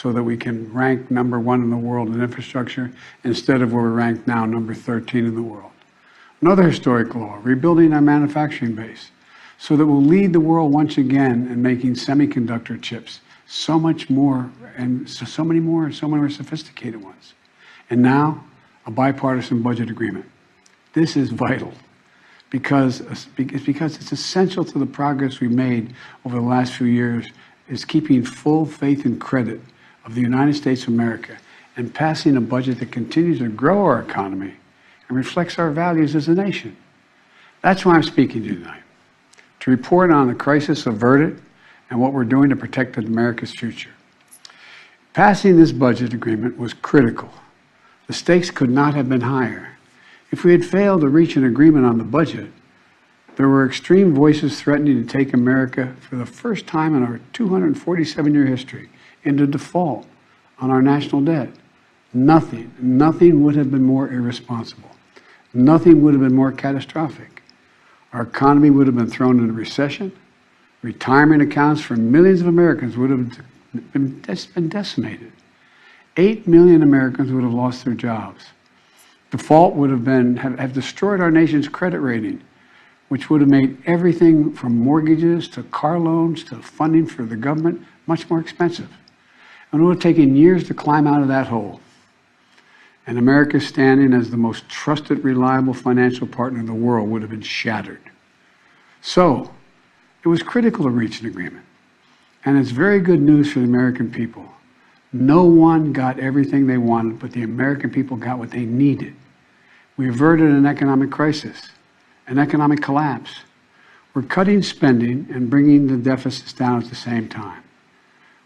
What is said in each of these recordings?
so that we can rank #1 in the world in infrastructure instead of where we're ranked now, number 13 in the world. Another historic law, rebuilding our manufacturing base so that we'll lead the world once again in making semiconductor chips, so much more, and so many more sophisticated ones. And now, a bipartisan budget agreement. This is vital because it's essential to the progress we've made over the last few years is keeping full faith and credit of the United States of America and passing a budget that continues to grow our economy and reflects our values as a nation. That's why I'm speaking to you tonight, to report on the crisis averted and what we're doing to protect America's future. Passing this budget agreement was critical. The stakes could not have been higher. If we had failed to reach an agreement on the budget, there were extreme voices threatening to take America for the first time in our 247-year history into default on our national debt. Nothing would have been more irresponsible. Nothing would have been more catastrophic. Our economy would have been thrown into recession. Retirement accounts for millions of Americans would have been decimated. 8 million Americans would have lost their jobs. Default would have destroyed our nation's credit rating, which would have made everything from mortgages to car loans to funding for the government much more expensive. And it would have taken years to climb out of that hole. And America's standing as the most trusted, reliable financial partner in the world would have been shattered. So, it was critical to reach an agreement. And it's very good news for the American people. No one got everything they wanted, but the American people got what they needed. We averted an economic crisis, an economic collapse. We're cutting spending and bringing the deficits down at the same time.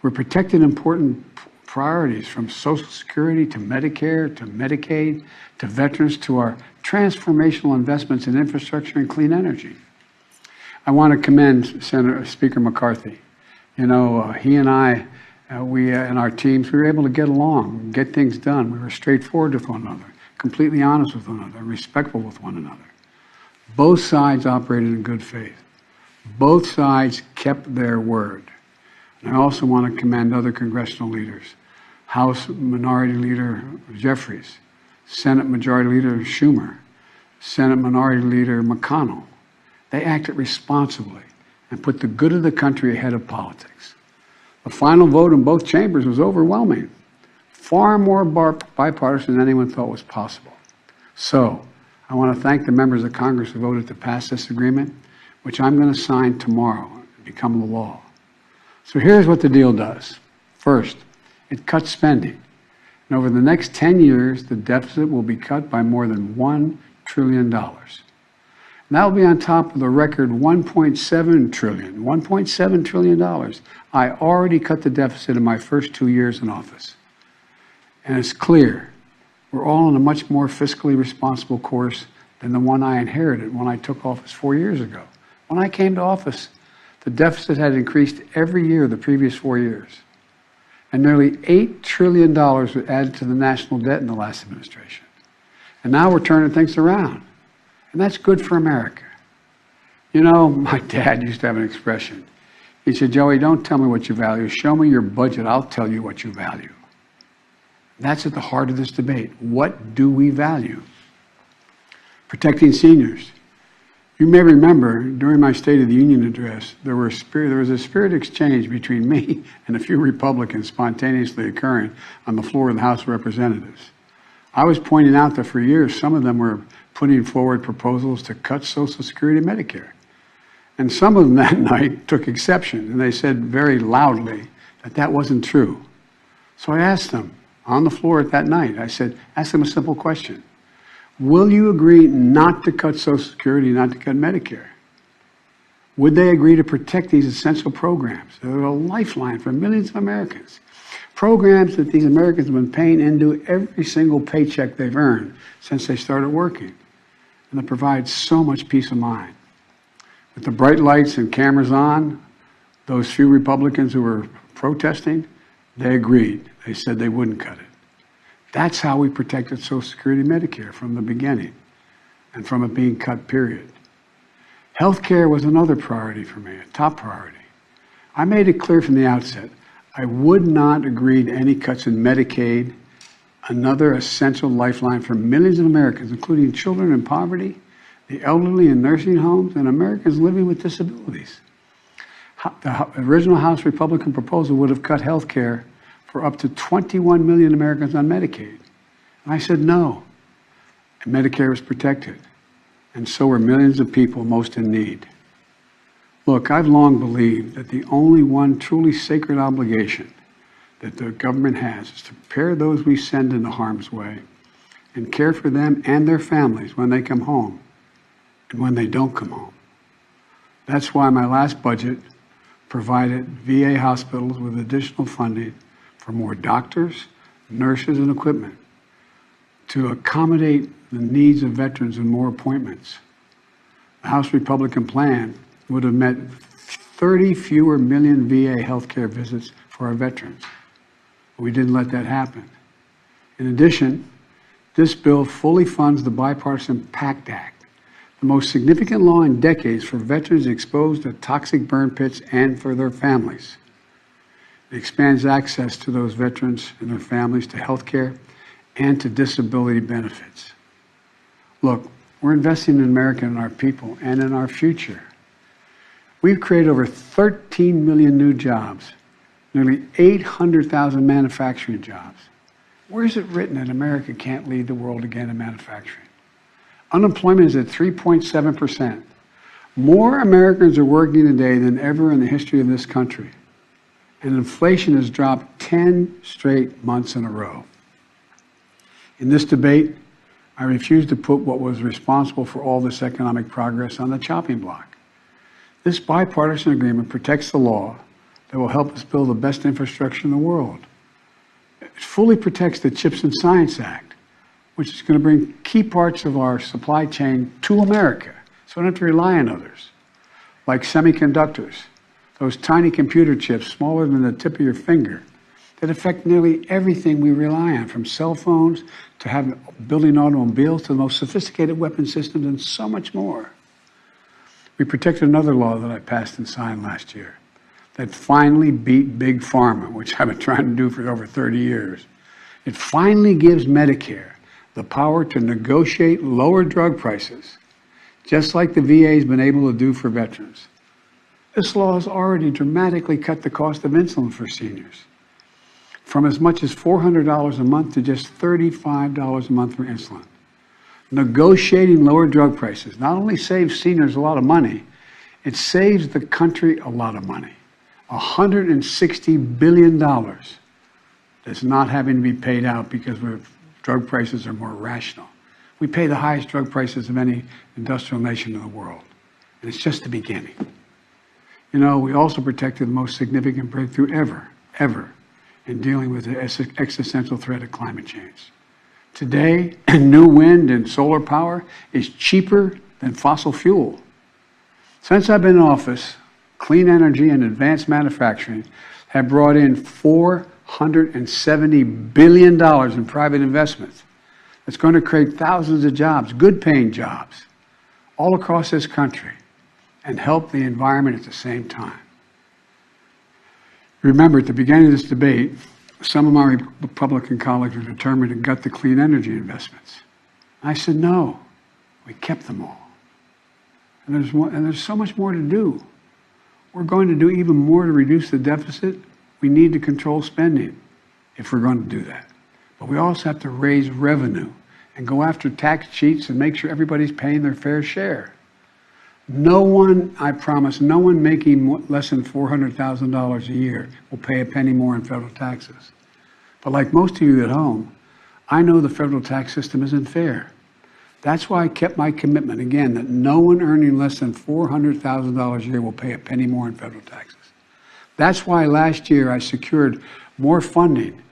We're protecting important priorities from Social Security to Medicare to Medicaid to veterans to our transformational investments in infrastructure and clean energy. I want to commend Speaker McCarthy. You know, he and I, and our teams, we were able to get along, get things done. We were straightforward with one another, completely honest with one another, respectful with one another. Both sides operated in good faith. Both sides kept their word. And I also want to commend other congressional leaders. House Minority Leader Jeffries, Senate Majority Leader Schumer, Senate Minority Leader McConnell. They acted responsibly and put the good of the country ahead of politics. The final vote in both chambers was overwhelming, far more bipartisan than anyone thought was possible. So, I want to thank the members of Congress who voted to pass this agreement, which I'm going to sign tomorrow and become the law. So here's what the deal does. First, it cuts spending. And over the next 10 years, the deficit will be cut by more than $1 trillion. And that will be on top of the record $1.7 trillion. I already cut the deficit in my first 2 years in office. And it's clear we're all on a much more fiscally responsible course than the one I inherited when I took office 4 years ago. When I came to office, the deficit had increased every year the previous 4 years. And nearly $8 trillion was added to the national debt in the last administration. And now we're turning things around. And that's good for America. You know, my dad used to have an expression. He said, Joey, don't tell me what you value. Show me your budget. I'll tell you what you value. That's at the heart of this debate. What do we value? Protecting seniors. You may remember during my State of the Union address, there was a spirit exchange between me and a few Republicans spontaneously occurring on the floor of the House of Representatives. I was pointing out that for years, some of them were putting forward proposals to cut Social Security and Medicare. And some of them that night took exception, and they said very loudly that that wasn't true. So I asked them on the floor that night, asked them a simple question. Will you agree not to cut Social Security, not to cut Medicare? Would they agree to protect these essential programs? They're a lifeline for millions of Americans. Programs that these Americans have been paying into every single paycheck they've earned since they started working. And that provides so much peace of mind. With the bright lights and cameras on, those few Republicans who were protesting, they agreed. They said they wouldn't cut it. That's how we protected Social Security and Medicare from the beginning and from it being cut, period. Health care was another priority for me, a top priority. I made it clear from the outset, I would not agree to any cuts in Medicaid, another essential lifeline for millions of Americans, including children in poverty, the elderly in nursing homes, and Americans living with disabilities. The original House Republican proposal would have cut health care for up to 21 million Americans on Medicaid. And I said no. And Medicare was protected. And so were millions of people most in need. Look, I've long believed that the only one truly sacred obligation that the government has is to prepare those we send into harm's way and care for them and their families when they come home and when they don't come home. That's why my last budget provided VA hospitals with additional funding for more doctors, nurses, and equipment to accommodate the needs of veterans and more appointments. The House Republican plan would have meant 30 fewer million VA healthcare visits for our veterans. But we didn't let that happen. In addition, this bill fully funds the bipartisan PACT Act, the most significant law in decades for veterans exposed to toxic burn pits and for their families. It expands access to those veterans and their families to health care and to disability benefits. Look, we're investing in America and our people and in our future. We've created over 13 million new jobs, nearly 800,000 manufacturing jobs. Where is it written that America can't lead the world again in manufacturing? Unemployment is at 3.7%. More Americans are working today than ever in the history of this country. And inflation has dropped 10 straight months in a row. In this debate, I refuse to put what was responsible for all this economic progress on the chopping block. This bipartisan agreement protects the law that will help us build the best infrastructure in the world. It fully protects the CHIPS and Science Act, which is going to bring key parts of our supply chain to America, so we don't have to rely on others, like semiconductors, those tiny computer chips smaller than the tip of your finger that affect nearly everything we rely on, from cell phones to building automobiles to the most sophisticated weapon systems and so much more. We protected another law that I passed and signed last year that finally beat Big Pharma, which I've been trying to do for over 30 years. It finally gives Medicare the power to negotiate lower drug prices, just like the VA has been able to do for veterans. This law has already dramatically cut the cost of insulin for seniors, from as much as $400 a month to just $35 a month for insulin. Negotiating lower drug prices not only saves seniors a lot of money, it saves the country a lot of money. $160 billion that's not having to be paid out because drug prices are more rational. We pay the highest drug prices of any industrial nation in the world, and it's just the beginning. You know, we also protected the most significant breakthrough ever in dealing with the existential threat of climate change. Today, new wind and solar power is cheaper than fossil fuel. Since I've been in office, clean energy and advanced manufacturing have brought in $470 billion in private investments. It's going to create thousands of jobs, good-paying jobs, all across this country, and help the environment at the same time. Remember, at the beginning of this debate, some of my Republican colleagues were determined to gut the clean energy investments. I said, no, we kept them all. And there's so much more to do. We're going to do even more to reduce the deficit. We need to control spending if we're going to do that. But we also have to raise revenue and go after tax cheats and make sure everybody's paying their fair share. No one, I promise, no one making less than $400,000 a year will pay a penny more in federal taxes. But like most of you at home, I know the federal tax system isn't fair. That's why I kept my commitment, again, that no one earning less than $400,000 a year will pay a penny more in federal taxes. That's why last year I secured more funding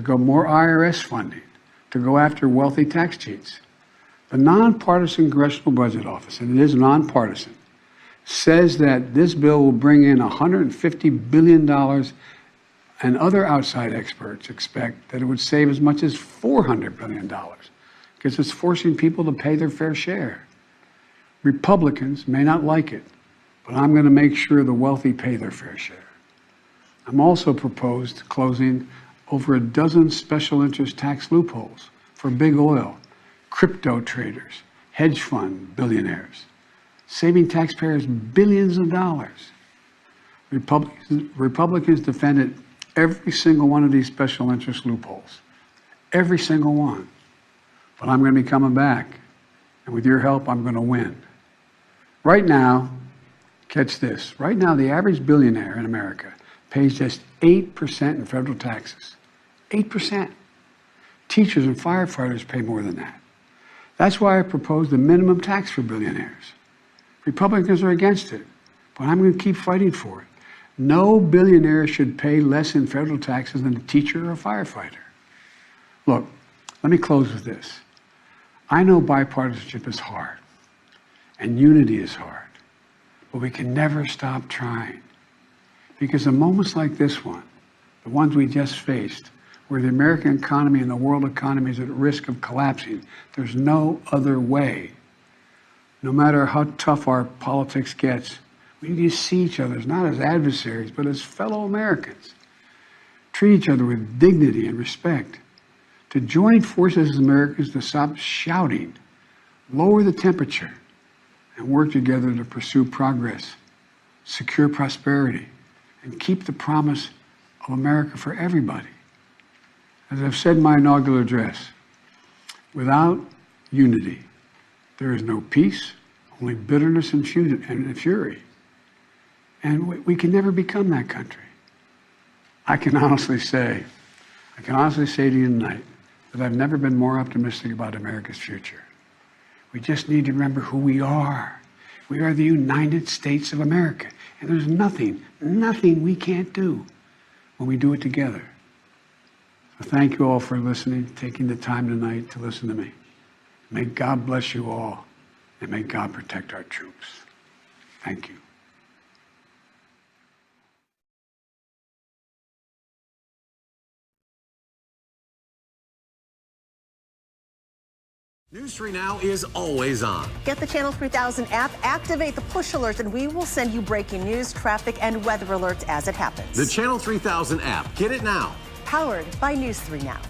more IRS funding to go after wealthy tax cheats. The nonpartisan Congressional Budget Office, and it is nonpartisan, says that this bill will bring in $150 billion, and other outside experts expect that it would save as much as $400 billion, because it's forcing people to pay their fair share. Republicans may not like it, but I'm going to make sure the wealthy pay their fair share. I'm also proposed closing over a dozen special interest tax loopholes for big oil, crypto traders, hedge fund billionaires, saving taxpayers billions of dollars. Republicans defended every single one of these special interest loopholes, every single one. But I'm going to be coming back, and with your help, I'm going to win. Right now, catch this, right now the average billionaire in America pays just 8% in federal taxes. 8%. Teachers and firefighters pay more than that. That's why I proposed the minimum tax for billionaires. Republicans are against it, but I'm going to keep fighting for it. No billionaire should pay less in federal taxes than a teacher or a firefighter. Look, let me close with this. I know bipartisanship is hard, and unity is hard, but we can never stop trying. Because in moments like this one, the ones we just faced, where the American economy and the world economy is at risk of collapsing, there's no other way. No matter how tough our politics gets, we can see each other not as adversaries, but as fellow Americans. Treat each other with dignity and respect. To join forces as Americans to stop shouting, lower the temperature, and work together to pursue progress, secure prosperity, and keep the promise of America for everybody. As I've said in my inaugural address, without unity, there is no peace, only bitterness and fury. And we can never become that country. I can honestly say to you tonight that I've never been more optimistic about America's future. We just need to remember who we are. We are the United States of America. And there's nothing we can't do when we do it together. So thank you all for listening, taking the time tonight to listen to me. May God bless you all, and may God protect our troops. Thank you. News 3 Now is always on. Get the Channel 3000 app, activate the push alerts, and we will send you breaking news, traffic, and weather alerts as it happens. The Channel 3000 app. Get it now. Powered by News 3 Now.